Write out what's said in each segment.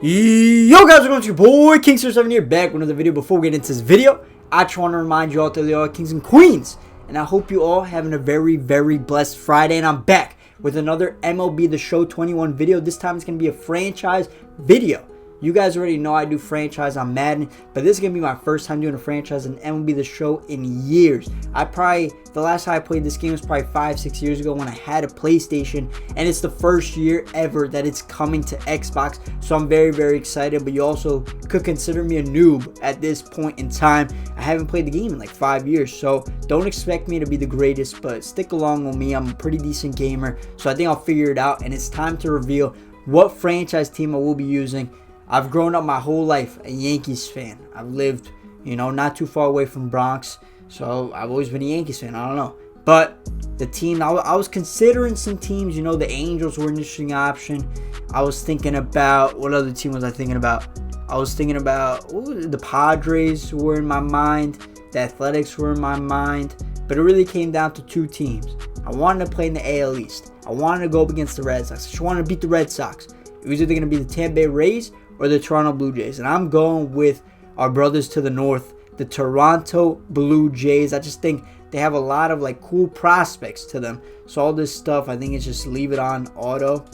Yo guys, welcome to your boy Kingster7 here, back with another video. Before we get into this video, I just want to remind you all that they are kings and queens, and I hope you all having a very blessed Friday. And I'm back with another MLB The Show 21 video. This time it's going to be a franchise video. You guys already know I do franchise on Madden, but this is going to be my first time doing a franchise in MLB The Show in years. The last time I played this game was probably 5-6 years ago when I had a PlayStation, and it's the first year ever that it's coming to Xbox, so I'm very excited. But you also could consider me a noob at this point in time. I haven't played the game in like 5 years, so don't expect me to be the greatest, but stick along with me. I'm a pretty decent gamer, so I think I'll figure it out, and it's time to reveal what franchise team I will be using. I've grown up my whole life a Yankees fan. I've lived, not too far away from Bronx, so I've always been a Yankees fan. I don't know. But the team, I was considering some teams. The Angels were an interesting option. I was thinking about, what other team was I thinking about? I was thinking about, the Padres were in my mind. The Athletics were in my mind. But it really came down to two teams. I wanted to play in the AL East. I wanted to go up against the Red Sox. I just wanted to beat the Red Sox. It was either going to be the Tampa Bay Rays or the Toronto Blue Jays. And I'm going with our brothers to the north, the Toronto Blue Jays. I just think they have a lot of cool prospects to them. So all this stuff, I think it's just leave it on auto.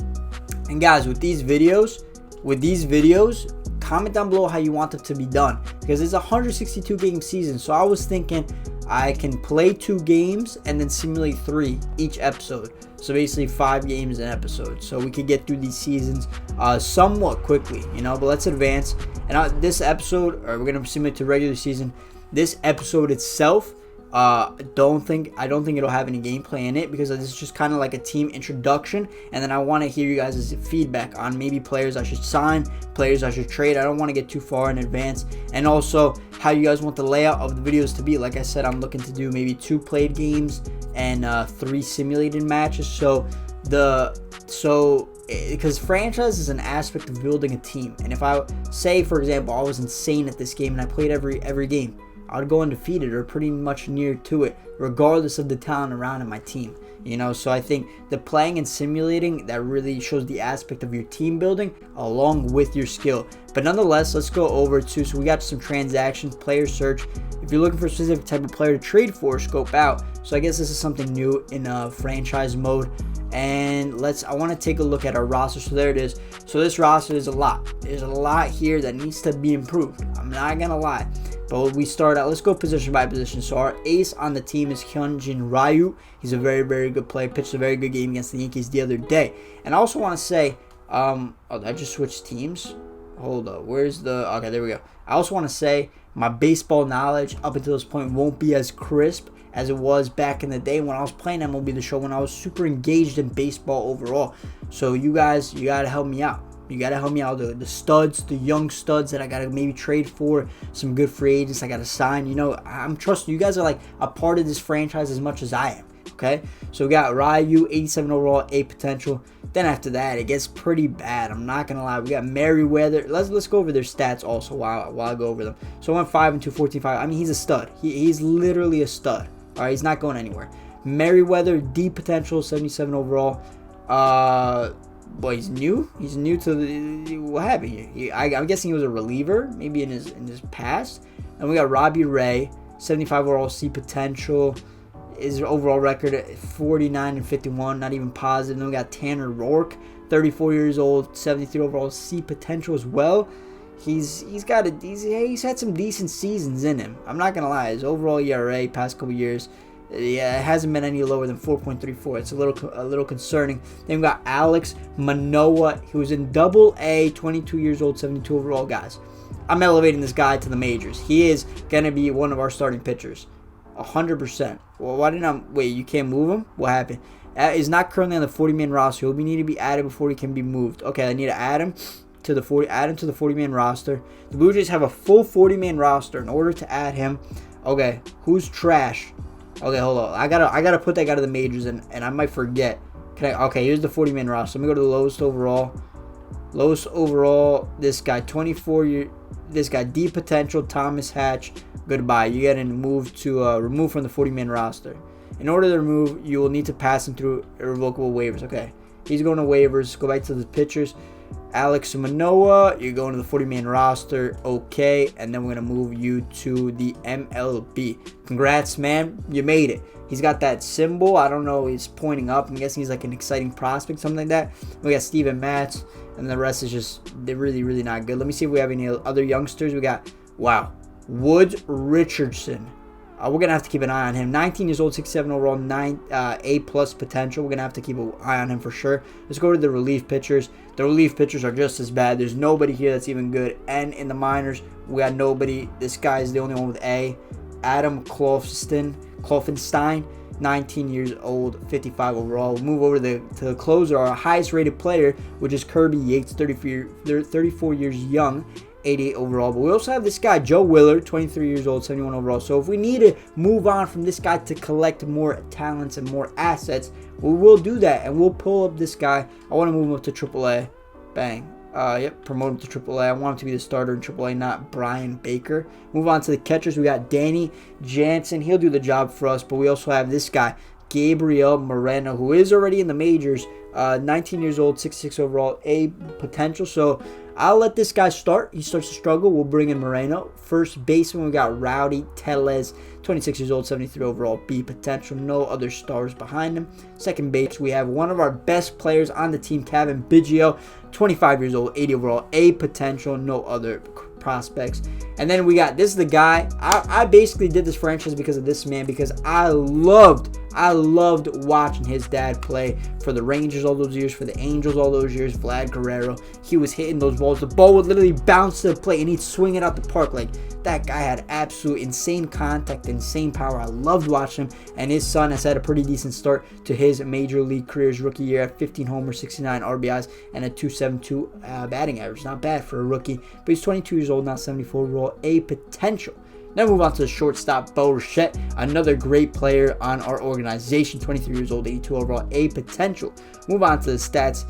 And guys, with these videos, comment down below how you want them to be done, because it's a 162 game season. So I was thinking I can play 2 games and then simulate 3 each episode. So basically 5 games an episode, so we could get through these seasons somewhat quickly, but let's advance. And this episode, we're gonna simulate to regular season. This episode itself, I don't think it'll have any gameplay in it, because this is just kind of like a team introduction, and then I want to hear you guys' feedback on maybe players I should sign, players I should trade. I don't want to get too far in advance, and also how you guys want the layout of the videos to be. Like I said, I'm looking to do maybe 2 played games and 3 simulated matches. Because franchise is an aspect of building a team, and if I say, for example, I was insane at this game and I played every game, I would go undefeated or pretty much near to it, regardless of the talent around in my team. So I think the playing and simulating, that really shows the aspect of your team building along with your skill. But nonetheless, let's go over to, so we got some transactions, player search. If you're looking for a specific type of player to trade for, scope out. So I guess this is something new in franchise mode. And I want to take a look at our roster. So there it is. So this roster is a lot. There's a lot here that needs to be improved. I'm not gonna lie. But we start out, let's go position by position. So our ace on the team is Hyunjin Ryu. He's a very good player. Pitched a very good game against the Yankees the other day. And I also want to say, I just switched teams. Hold up, okay, there we go. I also want to say my baseball knowledge up until this point won't be as crisp as it was back in the day when I was playing MLB The Show, when I was super engaged in baseball overall. So you guys, you got to help me out. You got to help me out. The studs, the young studs that I got to maybe trade for, some good free agents I got to sign. I'm trusting you guys are like a part of this franchise as much as I am. Okay, so we got Ryu, 87 overall, 8 potential. Then after that, it gets pretty bad. I'm not gonna lie. We got Merriweather. Let's go over their stats also while I go over them. So I went 5-2, 14-5. I mean, he's a stud. He's literally a stud. All right, he's not going anywhere. Merriweather, D potential, 77 overall. Boy, he's new. He's new to the. What happened here? I'm guessing he was a reliever, maybe in his past. And we got Robbie Ray, 75 overall, C potential. His overall record at 49-51, not even positive. Then we got Tanner Rourke, 34 years old, 73 overall, C potential as well. He's had some decent seasons in him. I'm not gonna lie. His overall ERA past couple years, it hasn't been any lower than 4.34. It's a little concerning. Then we got Alex Manoha, who's in Double-A, 22 years old, 72 overall. Guys, I'm elevating this guy to the majors. He is gonna be one of our starting pitchers, 100%. Well, why didn't I? Wait, you can't move him? What happened? Is not currently on the 40-man roster. He'll need to be added before he can be moved. Okay, I need to add him to the 40-man roster. The Blue Jays have a full 40-man roster. In order to add him, okay, who's trash? Okay, hold on. I gotta put that guy to the majors, and I might forget. Okay, here's the 40-man roster. Let me go to the lowest overall. Lowest overall, this guy, 24 year. This guy, D potential, Thomas Hatch. Goodbye. You get moved to remove from the 40-man roster. In order to remove, you will need to pass him through irrevocable waivers. Okay, he's going to waivers. Go back to the pitchers. Alex Manoha, you're going to the 40-man roster. Okay, and then we're going to move you to the MLB. Congrats, man. You made it. He's got that symbol. I don't know. He's pointing up. I'm guessing he's like an exciting prospect, something like that. We got Steven Matz, and the rest is just, they're really, really not good. Let me see if we have any other youngsters. We got, wow, Woods Richardson. We're going to have to keep an eye on him. 19 years old, 6'7" overall, A+ potential. We're going to have to keep an eye on him for sure. Let's go to the relief pitchers. The relief pitchers are just as bad. There's nobody here that's even good. And in the minors, we got nobody. This guy is the only one with A. Adam Klopfenstein, 19 years old, 55 overall. We'll move over to the closer, our highest rated player, which is Kirby Yates, 34 years young, 88 overall. But we also have this guy, Joe Willard, 23 years old, 71 overall. So if we need to move on from this guy to collect more talents and more assets, we will do that. And we'll pull up this guy. I want to move him up to AAA. Bang. Yep, promote him to AAA. I want him to be the starter in AAA, not Brian Baker. Move on to the catchers. We got Danny Jansen. He'll do the job for us. But we also have this guy, Gabriel Moreno, who is already in the majors. 19 years old, 6'6" overall, A potential. So I'll let this guy start. He starts to struggle. We'll bring in Moreno. First baseman, we got Rowdy Tellez, 26 years old, 73 overall, B potential. No other stars behind him. Second base, we have one of our best players on the team, Kevin Biggio, 25 years old, 80 overall, A potential. No other prospects. And then we got, this is the guy. I basically did this franchise because of this man, because I loved watching his dad play for the Rangers all those years, for the Angels all those years, Vlad Guerrero. He was hitting those balls. The ball would literally bounce to the plate and he'd swing it out the park. Like, that guy had absolute insane contact, insane power. I loved watching him. And his son has had a pretty decent start to his major league career. His rookie year at 15 homers, 69 RBIs, and a 2.72 batting average. Not bad for a rookie. But he's 22 years old, now 74 overall, A potential. Now move on to the shortstop, Beau Richette, another great player on our organization, 23 years old, 82 overall, A potential. Move on to the stats.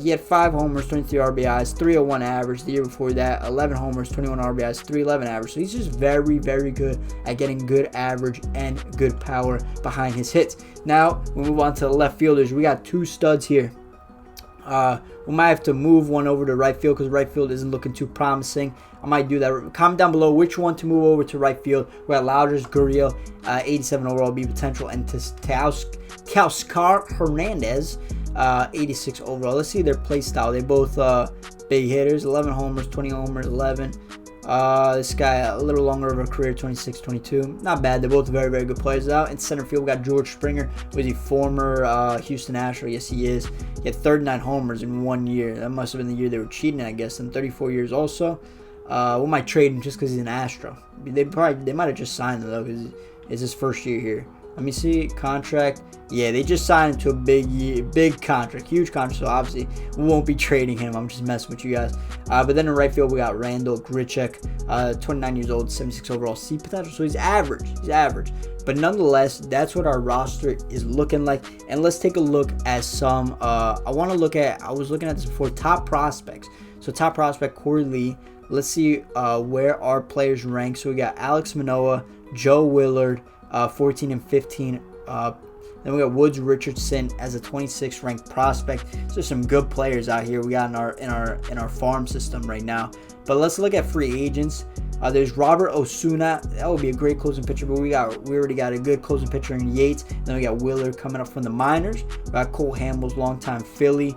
He had 5 homers, 23 RBIs, 301 average. The year before that, 11 homers, 21 RBIs, 311 average. So he's just very, very good at getting good average and good power behind his hits. Now we move on to the left fielders. We got 2 studs here. We might have to move one over to right field because right field isn't looking too promising. I might do that. Comment down below which one to move over to right field. We got Lourdes Gurriel, 87 overall, B potential, and Teoscar Hernandez, 86 overall. Let's see their play style. They both big hitters, 11 homers, 20 homers, 11. This guy a little longer of a career, 26, 22. Not bad. They're both very, very good players. Out in center field, we got George Springer. Was he former Houston Astro? Yes, he is. He had 39 homers in 1 year. That must have been the year they were cheating, I guess. And 34 years also. We might trade him just because he's an Astro. They might have just signed him though, because it's his first year here. Let me see, contract. Yeah, they just signed him to a big contract, huge contract. So obviously we won't be trading him. I'm just messing with you guys. But then in right field we got Randall Grichuk, 29 years old, 76 overall, C potential. So he's average. But nonetheless, that's what our roster is looking like. And let's take a look at some. I was looking at this before, top prospects. So top prospect Corey Lee. Let's see where our players rank. So we got Alex Manoha, Joe Willard, 14 and 15. Then we got Woods Richardson as a 26th ranked prospect. So there's some good players out here we got in our farm system right now. But let's look at free agents. There's Robert Osuna. That would be a great closing pitcher, but we already got a good closing pitcher in Yates. Then we got Willard coming up from the minors. We got Cole Hamels, longtime Philly.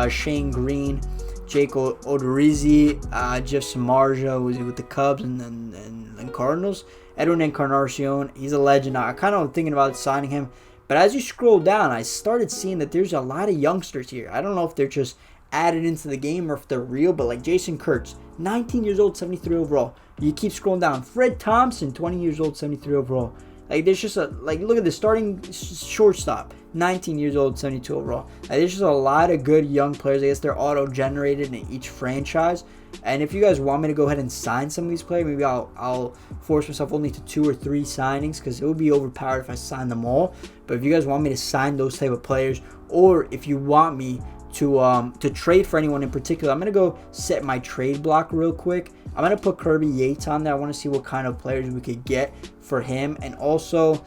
Shane Green, Jake Odorizzi, Jeff Samardzija was with the Cubs and Cardinals. Edwin Encarnacion, he's a legend. I kind of thinking about signing him. But as you scroll down, I started seeing that there's a lot of youngsters here. I don't know if they're just added into the game or if they're real, but like Jason Kurtz, 19 years old, 73 overall. You keep scrolling down. Fred Thompson, 20 years old, 73 overall. Like, there's just look at the starting shortstop, 19 years old, 72 overall. Like, there's just a lot of good young players. I guess they're auto-generated in each franchise. And if you guys want me to go ahead and sign some of these players, maybe I'll force myself only to 2 or 3 signings because it would be overpowered if I signed them all. But if you guys want me to sign those type of players, or if you want me to trade for anyone in particular, I'm going to go set my trade block real quick. I'm going to put Kirby Yates on there. I want to see what kind of players we could get for him. And also,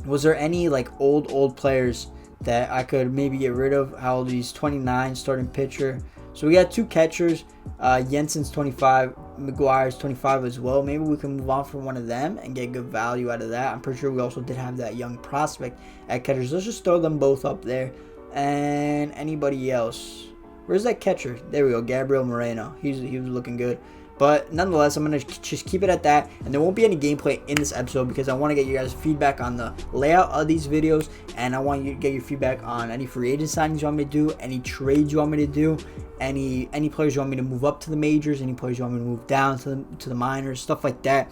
was there any like old players that I could maybe get rid of. How old he's 29, starting pitcher. So we got 2 catchers. Jensen's 25, McGuire's 25 as well. Maybe we can move on from one of them and get good value out of that. I'm pretty sure we also did have that young prospect at catchers. Let's just throw them both up there. And anybody else? Where's that catcher? There we go, Gabriel Moreno. He was looking good. But nonetheless, I'm going to just keep it at that. And there won't be any gameplay in this episode because I want to get you guys feedback on the layout of these videos. And I want you to get your feedback on any free agent signings you want me to do, any trades you want me to do, any players you want me to move up to the majors, any players you want me to move down to the minors, stuff like that.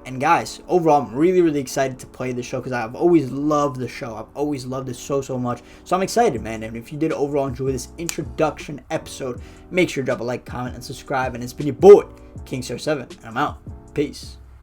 And guys, overall, I'm really excited to play the show because I've always loved the show. I've always loved it so much. So I'm excited, man. And if you did overall enjoy this introduction episode, make sure to drop a like, comment, and subscribe. And it's been your boy, Kingstar7, and I'm out. Peace.